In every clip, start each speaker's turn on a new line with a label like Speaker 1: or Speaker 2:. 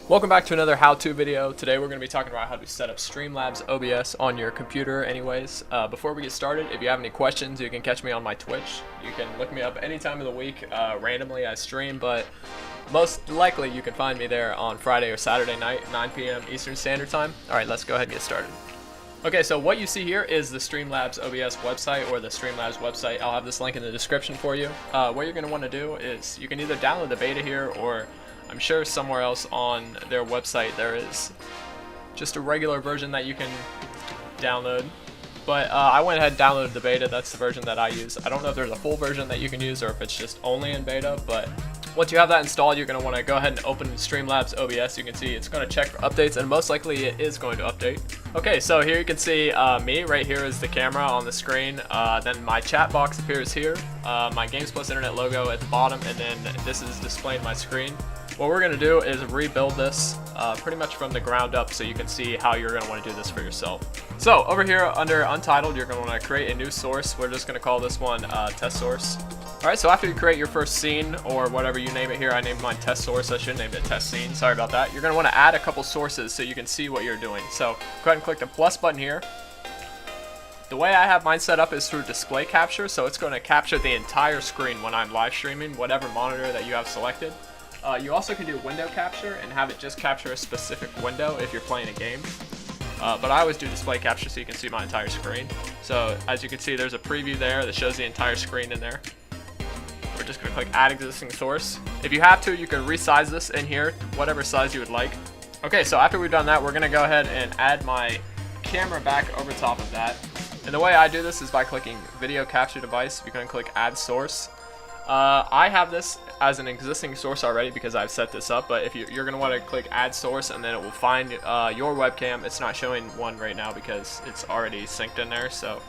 Speaker 1: Welcome back to another how-to video. Today we're going to be talking about how to set up Streamlabs OBS on your computer anyways. Before we get started, if you have any questions, you can catch me on my Twitch. You can look me up any time of the week. Randomly I stream, but most likely you can find me there on Friday or Saturday night, 9 p.m. Eastern Standard Time. Alright, let's go ahead and get started. Okay, so what you see here is the Streamlabs OBS website, or the Streamlabs website. I'll have this link in the description for you. What you're going to want to do is you can either download the beta here, or I'm sure somewhere else on their website there is just a regular version that you can download. But I went ahead and downloaded the beta. That's the version that I use. I don't know if there's a full version that you can use or if it's just only in beta, but once you have that installed, you're going to want to go ahead and open Streamlabs OBS. You can see it's going to check for updates, and most likely it is going to update. Okay, so here you can see me. Right here is the camera on the screen. Then my chat box appears here. My GamesPlusInternet logo at the bottom, and then this is displaying my screen. What we're going to do is rebuild this pretty much from the ground up so you can see how you're going to want to do this for yourself. So over here under Untitled, you're going to want to create a new source. We're just going to call this one test source. Alright, so after you create your first scene, or whatever you name it here, I named mine test source. I should name it test scene. Sorry about that. You're going to want to add a couple sources so you can see what you're doing. So go ahead and click the plus button here. The way I have mine set up is through display capture, so it's going to capture the entire screen when I'm live streaming, whatever monitor that you have selected. You also can do window capture and have it just capture a specific window if you're playing a game. But I always do display capture so you can see my entire screen. So as you can see, there's a preview there that shows the entire screen in there. We're just going to click add existing source. If you have to, you can resize this in here, whatever size you would like. Okay, so after we've done that, we're going to go ahead and add my camera back over top of that. And the way I do this is by clicking video capture device. You're going to click add source. I have this as an existing source already because I've set this up, but if you're going to want to click add source, and then it will find your webcam. It's not showing one right now because it's already synced in there, so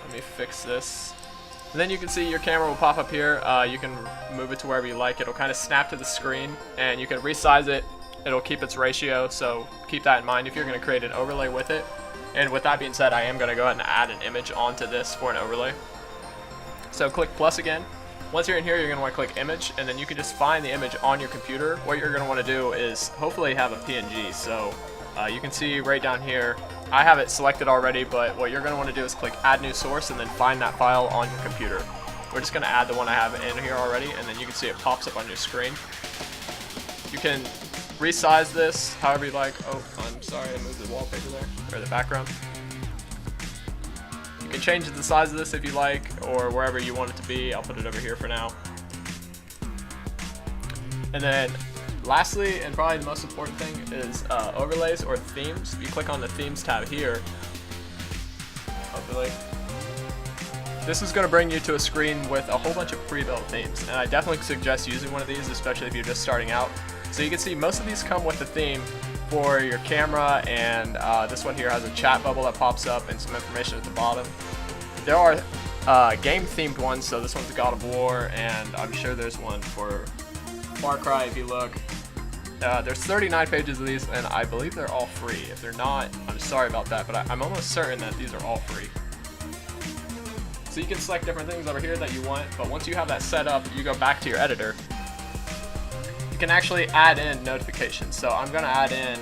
Speaker 1: let me fix this. And then you can see your camera will pop up here. You can move it to wherever you like. It'll kind of snap to the screen, and you can resize it. It'll keep its ratio, so keep that in mind if you're going to create an overlay with it. And with that being said, I am going to go ahead and add an image onto this for an overlay. So click plus again. Once you're in here, you're going to want to click image, and then you can just find the image on your computer. What you're going to want to do is hopefully have a PNG. So you can see right down here, I have it selected already, but what you're going to want to do is click add new source and then find that file on your computer. We're just going to add the one I have in here already, and then you can see it pops up on your screen. You can resize this however you like. Oh, I'm sorry, I moved the wallpaper there, or the background. You can change the size of this if you like, or wherever you want it to be. I'll put it over here for now. And then lastly, and probably the most important thing, is overlays or themes. If you click on the themes tab here, overlay, this is going to bring you to a screen with a whole bunch of pre-built themes, and I definitely suggest using one of these, especially if you're just starting out. So you can see most of these come with a theme for your camera, and this one here has a chat bubble that pops up and some information at the bottom. There are game themed ones, so this one's God of War, and I'm sure there's one for Far Cry if you look. There's 39 pages of these, and I believe they're all free. If they're not, I'm sorry about that, but I'm almost certain that these are all free. So you can select different things over here that you want, but once you have that set up, you go back to your editor. You can actually add in notifications. So I'm going to add in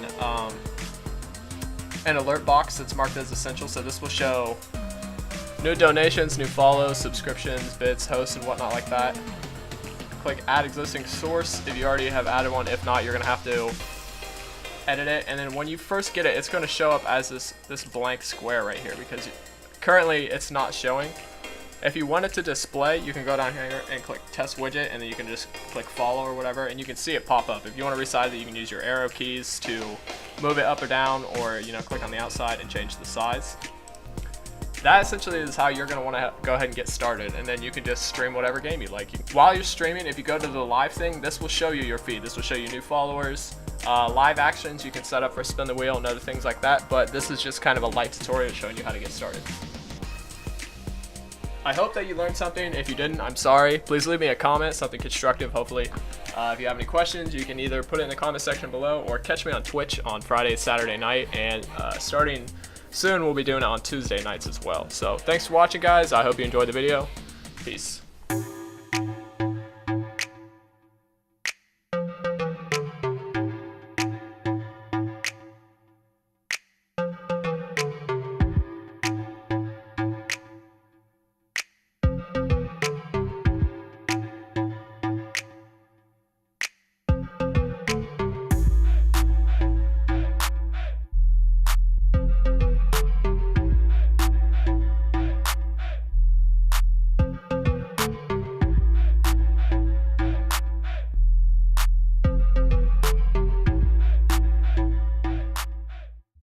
Speaker 1: an alert box that's marked as essential. So this will show new donations, new follows, subscriptions, bits, hosts, and whatnot like that. Click add existing source if you already have added one. If not, you're going to have to edit it. And then when you first get it, it's going to show up as this blank square right here, because currently it's not showing. If you want it to display, you can go down here and click test widget, and then you can just click follow or whatever, and you can see it pop up. If you want to resize it, you can use your arrow keys to move it up or down, or click on the outside and change the size. That essentially is how you're going to want to go ahead and get started, and then you can just stream whatever game you like. While you're streaming, if you go to the live thing, this will show you your feed. This will show you new followers, live actions you can set up for spin the wheel and other things like that, but this is just kind of a light tutorial showing you how to get started. I hope that you learned something. If you didn't, I'm sorry. Please leave me a comment, something constructive, hopefully. If you have any questions, you can either put it in the comment section below or catch me on Twitch on Friday, Saturday night, and starting soon, we'll be doing it on Tuesday nights as well. So thanks for watching, guys. I hope you enjoyed the video. Peace.